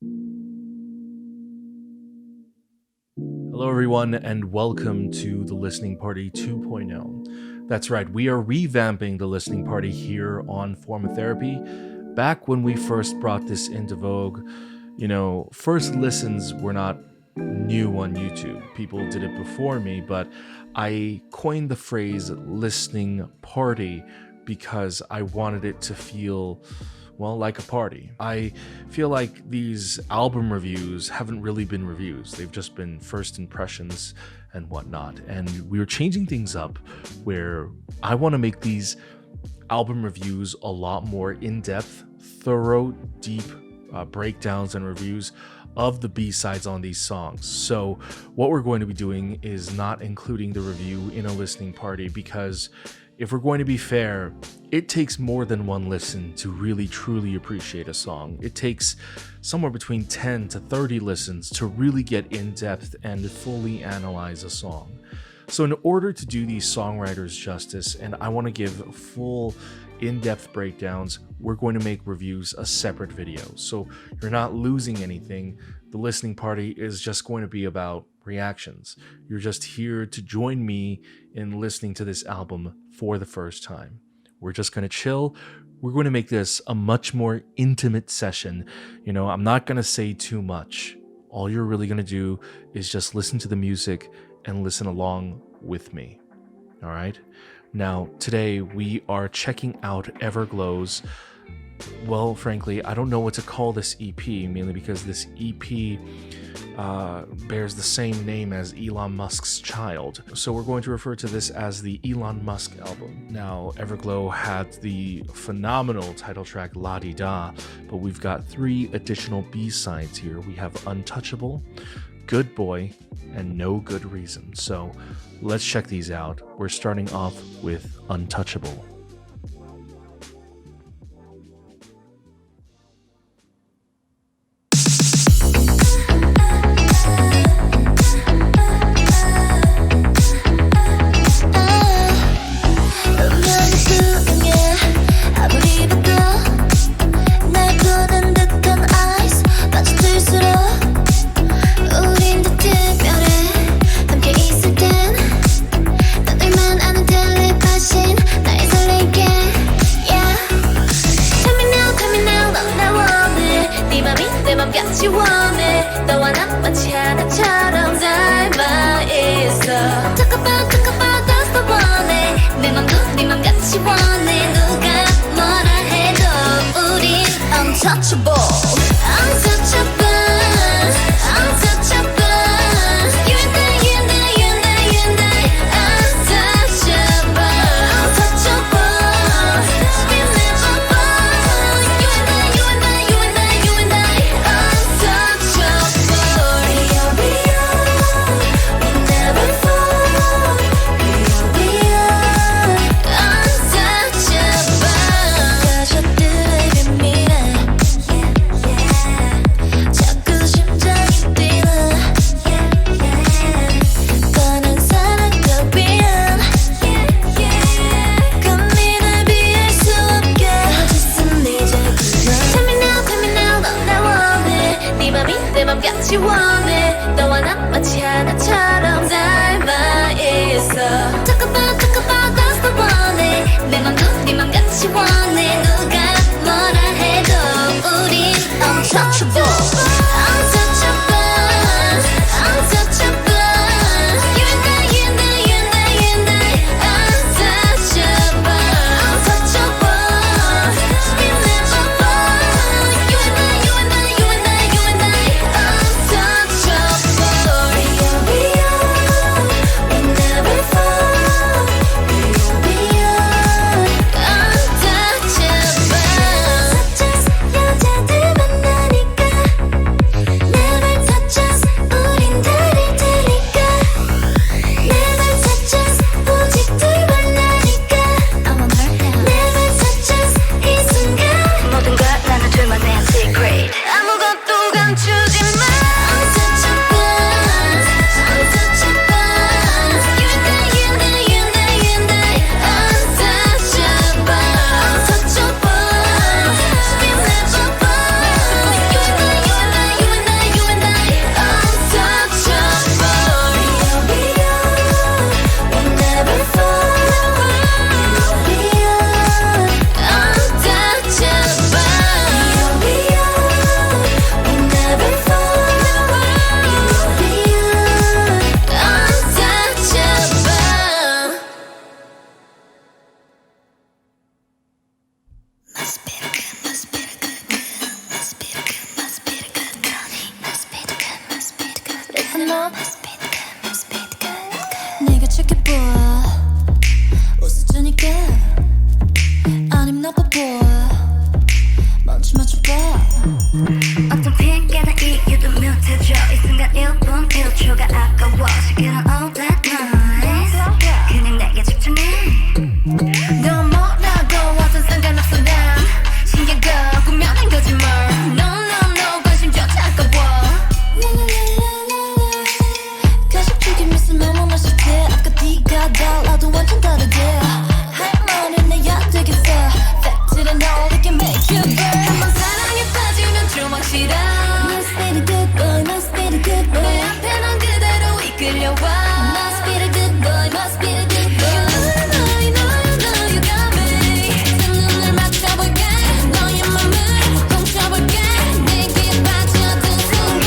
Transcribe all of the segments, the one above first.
Hello, everyone, and welcome to the Listening Party 2.0. That's right, we are revamping the Listening Party here on Form of Therapy. Back when we first brought this into vogue, first listens were not new on YouTube. People did it before me, but I coined the phrase listening party because I wanted it to feel like a party. I feel like these album reviews haven't really been reviews. They've just been first impressions and whatnot. And we were changing things up where I want to make these album reviews a lot more in-depth, thorough, deep breakdowns and reviews of the B-sides on these songs. So what we're going to be doing is not including the review in a listening party because if we're going to be fair, it takes more than one listen to really truly appreciate a song. It takes somewhere between 10 to 30 listens to really get in depth and fully analyze a song. So in order to do these songwriters justice, and I want to give full in-depth breakdowns, we're going to make reviews a separate video. So you're not losing anything. The listening party is just going to be about reactions. You're just here to join me in listening to this album for the first time. We're just going to chill. We're going to make this a much more intimate session. I'm not going to say too much. All you're really going to do is just listen to the music and listen along with me. All right? Now, today we are checking out Everglow's, well, frankly, I don't know what to call this EP, mainly because this EP bears the same name as Elon Musk's child. So we're going to refer to this as the Elon Musk album. Now, Everglow had the phenomenal title track La Di Da, but we've got 3 additional B-sides here. We have Untouchable, Good Boy, and No Good Reason. So let's check these out. We're starting off with Untouchable. 내가 착해 보여 웃어주니까 아님 나빠 보여 먼저 맞춰봐 어떤 핑계나 이유도 뮤트져 이 순간 1분 1초가 아까워 시끄러운 all that noise 그냥 내게 집중해 넌 뭐라고 와서 상관없어 난 신경 끄고 한 거짓말 No no no 관심조차 아까워 가식 죽인 미스 너무나 싫대 아까 네가 달라도 완전 다르대 할 말은 내야 되겠어 팩트는 all I can make you burn 한번 사랑에 빠지면 조막 싫어 Must be the good boy must be the good boy 내 앞에 넌 그대로 이끌려와 Must be the good boy must be the good boy You know you got me 두 눈을 맞춰볼게 너의 맘을 훔쳐볼게 내게 빠져든 순간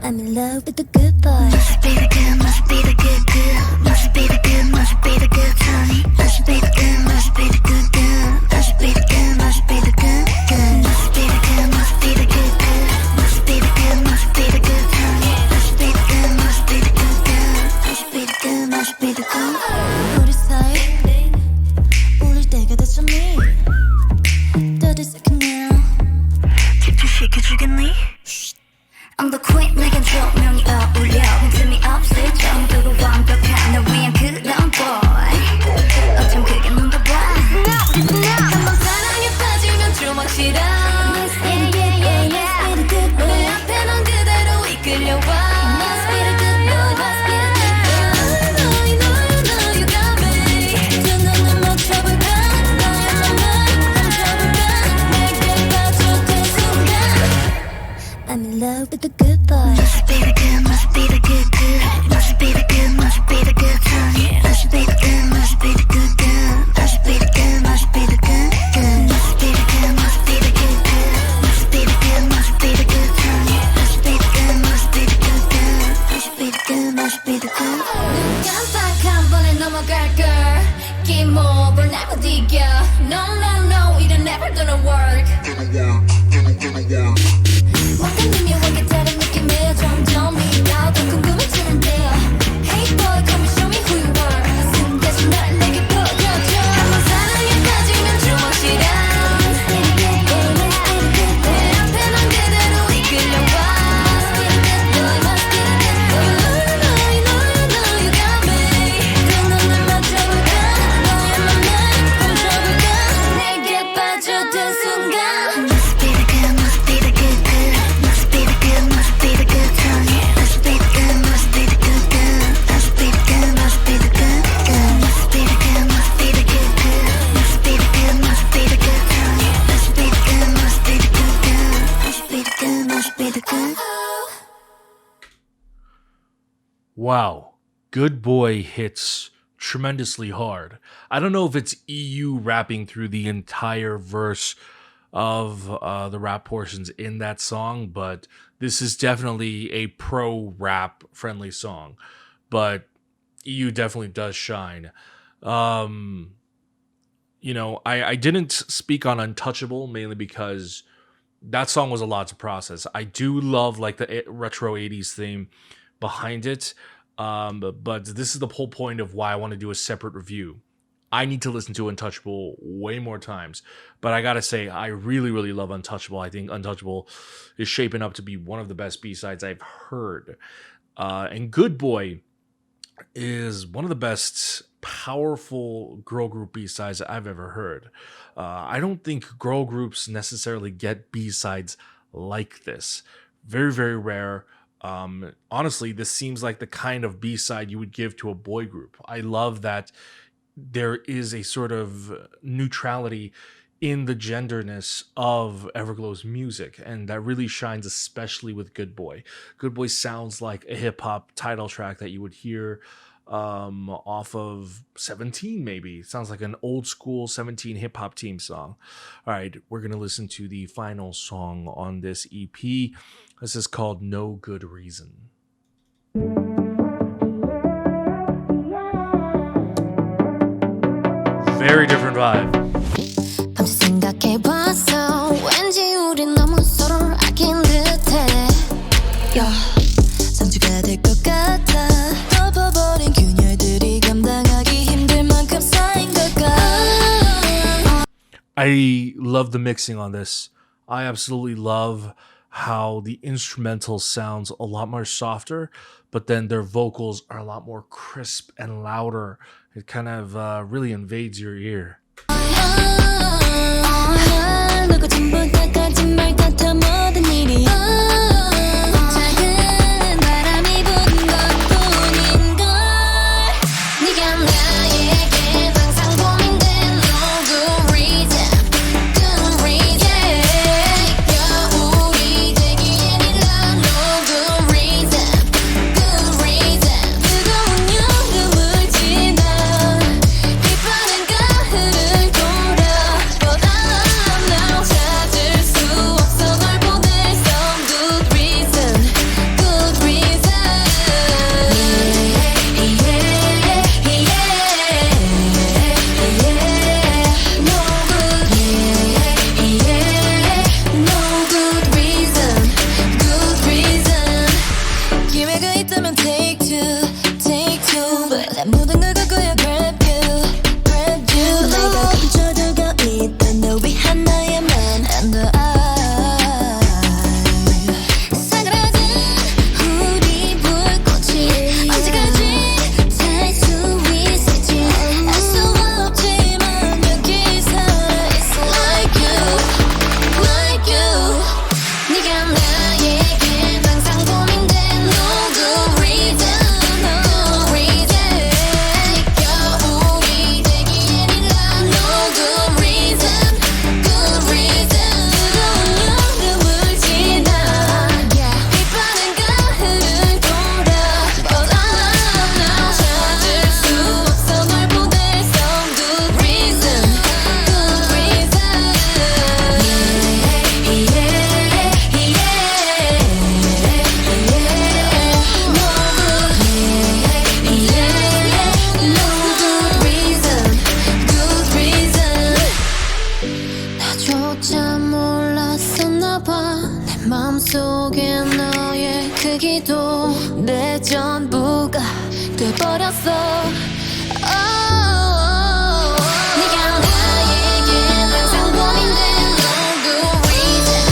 I'm in love with the good boy Must be the good, must be the good, good. Must be the good, must be the good, honey. Must be the good, must be the good, good. Must be the good, must be the good, good. Must be the good, must be the good, good. Must be the good, must be the good, honey. Must be the good, must be the good, good. Must be the good, must be the good. 우리 사이 울릴 때가 됐잖니 30 second now 집중시켜주겠니? I'm the queen, 내겐 조명이 어울려 빈틈이 없을 정도로 완벽한 널 위한 그런 boy 어쩜 그게 눈도 봐 한번 사랑에 빠지면 조막 싫어 Must be the good boy must be the good boy 내 앞에 넌 그대로 이끌려와 Must be the good boy must be the good boy You know you got me 두 눈을 맞춰볼까 너의 맘을 훔쳐볼까 내게 빠져든 순간 I'm in love with the good boy Must be the good, must be the good, good. Must be the good, must be the good, honey. Must be the good, must be the good, good. Must be the good, must be the good, good. Must be the good, must be the good, good. Must be the good, must be the good, honey. Must be the good, must be the good, good. Must be the good, must be the good. 깜빡 한 번에 넘어갈 걸. 기목을 내고 디겨. No, no, no, it'll never gonna work. 뭔가 미묘하게 다른 느낌에 점점 나도 궁금해지는데 Hey boy come and show me who you are 숨겨진 날 내게 보여줘 한번 사랑에 빠지면 조막 싫어. Must be the good boy must be the good boy 내 앞에 넌 그대로 이끌려와. Must be the good boy must be the good boy You know you got me. 두 눈을 맞춰볼까 너의 맘을 훔쳐볼까 내게 빠져든 순간 Must be the good, must be the good, good. Must be the good, must be the good, honey. Must be the good, must be the good, good. Must be the good, must be the good, good. Must be the good, must be the good, good. Must be the good, must be the good, honey. Must be the good, must be the good, good. Must be the good, must be the good. Wow, Good Boy hits tremendously hard. I don't know if it's EU rapping through the entire verse of the rap portions in that song, but this is definitely a pro-rap friendly song. But EU definitely does shine. I didn't speak on Untouchable mainly because that song was a lot to process. I do love like the retro 80s theme behind it. But this is the whole point of why I want to do a separate review. I need to listen to Untouchable way more times. But I gotta say, I really, really love Untouchable. I think Untouchable is shaping up to be one of the best B-sides I've heard. And Good Boy is one of the best powerful girl group B-sides I've ever heard. I don't think girl groups necessarily get B-sides like this. Very, very rare. Honestly, this seems like the kind of B-side you would give to a boy group. I love that there is a sort of neutrality in the genderness of Everglow's music, and that really shines especially with Good Boy. Good Boy sounds like a hip-hop title track that you would hear off of 17, maybe. Sounds like an old school 17 hip-hop team song. All right, we're going to listen to the final song on this EP. This is called No Good Reason. Very different vibe. 밤새 생각해봤어 왠지 우린 너무 서로를 아낀 듯해 상처가 love the mixing on this. I absolutely love how the instrumental sounds a lot more softer, but then their vocals are a lot more crisp and louder. It kind of really invades your ear. 누구 전부터 거짓말 같아 모든 일이 작은 바람이 부는 것뿐인걸 네가 나에게 항상 고민된 no good reason good reason 겨울이 되기엔 일러 no good reason good reason 뜨거운 여름을 지나 빛바랜 가을을 돌아 But I'm now 찾을 수 없어 널 보낼 some good reason good reason no good reason good reason 기회가 있다면 take two but 난 모든 걸 갖고야 grab you 내가 감춰두고 있던 널 위한 나의 man and I 사그라든 우리 불꽃이 언제까지 살 수 있을지 알 수 없지만 여기 살아있어 like you 네가 나에게 항상 고민된 no good reason no reason 겨울이 되기엔 일러 no good reason good reason 뜨거운 여름을 지나 빛바랜 가을을 돌아 But I'm now 찾을 수 없어 널 보낼 some good reason good reason no good reason good reason 나조차 몰랐었나 봐내 맘속에 너의 크기도 내 전부가 돼버렸어 네가 나에게 항상 고민된 no good reason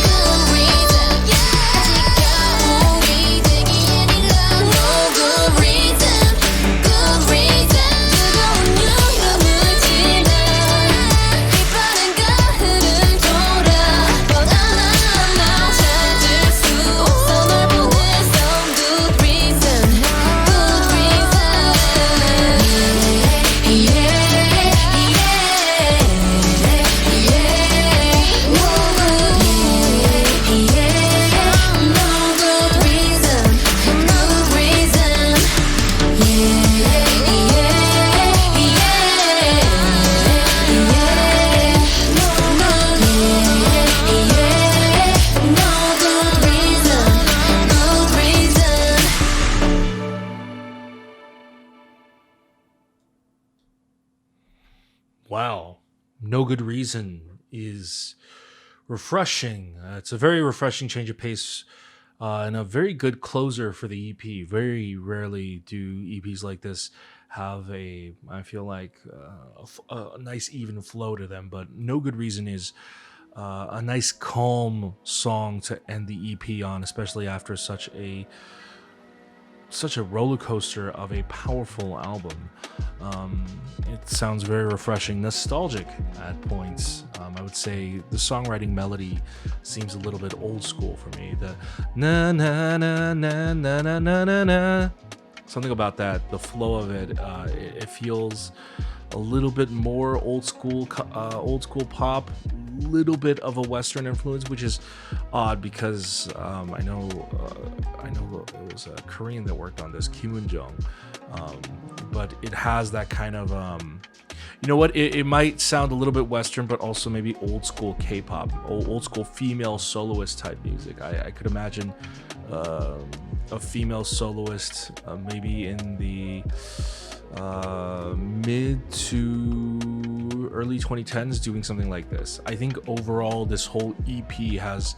good reason 아직 겨울이 되기엔 일러 no good reason good reason 뜨거운 여름을 지나 빛바랜 가을을 돌아 But I'm now 찾을 수 없어 널 보낼 some good reason good Wow. No Good Reason is refreshing. It's a very refreshing change of pace and a very good closer for the EP. Very rarely do EPs like this have I feel like, a nice even flow to them. But No Good Reason is a nice calm song to end the EP on, especially after such a roller coaster of a powerful album. It sounds very refreshing, nostalgic at points. I would say the songwriting melody seems a little bit old school for me. The na na na na na na na na na, something about that, the flow of it, it feels a little bit more old school pop, little bit of a Western influence, which is odd because I know it was a Korean that worked on this, Kim Eun-jung, but it has that kind of you know what, it might sound a little bit Western, but also maybe old school K-pop, old school female soloist type music. I could imagine a female soloist maybe in the mid to early 2010s doing something like this. I think overall this whole EP has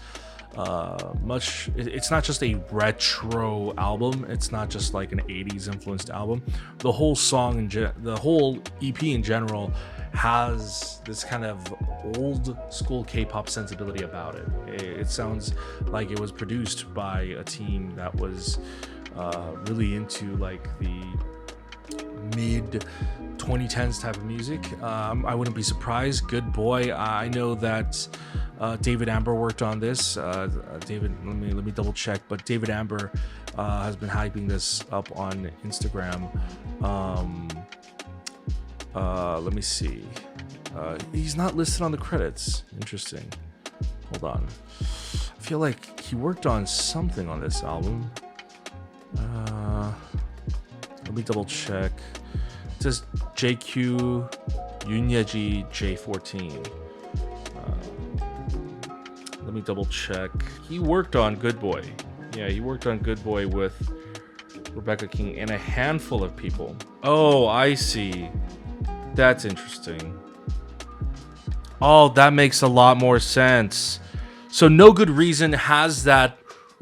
It's not just a retro album. It's not just like an 80s influenced album. The whole song and the whole EP in general has this kind of old school K-pop sensibility about it. It sounds like it was produced by a team that was really into like the mid 2010s type of music. I wouldn't be surprised. Good Boy. I know that David Amber worked on this. David, let me double check. But David Amber has been hyping this up on Instagram. Let me see. He's not listed on the credits. Interesting. Hold on. I feel like he worked on something on this album. Let me double check. It says JQ Yunyeji J14. Let me double check. He worked on Good Boy. Yeah, he worked on Good Boy with Rebecca King and a handful of people. Oh, I see. That's interesting. Oh, that makes a lot more sense. So No Good Reason has that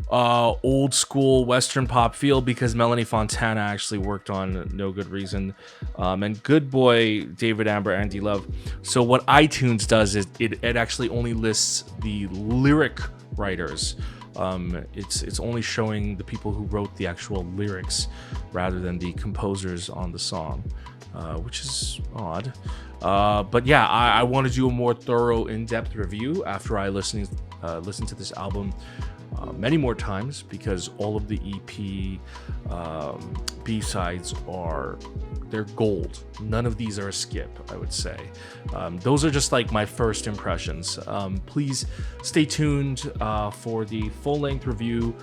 old school Western pop feel because Melanie Fontana actually worked on No Good Reason, and Good Boy, David Amber, Andy Love. So what iTunes does is it actually only lists the lyric writers. It's only showing the people who wrote the actual lyrics rather than the composers on the song, which is odd. But yeah, I want to do a more thorough, in-depth review after I listen to this album many more times, because all of the EP B-sides they're gold. None of these are a skip, I would say. Those are just like my first impressions. Please stay tuned for the full-length review.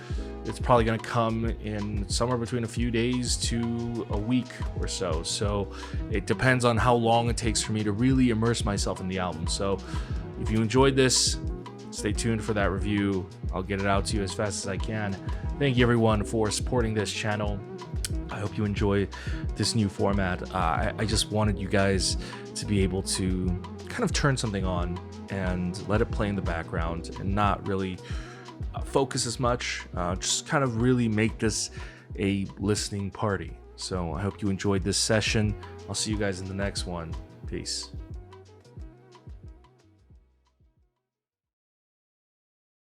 It's probably going to come in somewhere between a few days to a week or so. So it depends on how long it takes for me to really immerse myself in the album. So if you enjoyed this, stay tuned for that review. I'll get it out to you as fast as I can. Thank you everyone for supporting this channel. I hope you enjoy this new format. I just wanted you guys to be able to kind of turn something on and let it play in the background and not really focus as much. Just kind of really make this a listening party. So I hope you enjoyed this session. I'll see you guys in the next one. Peace.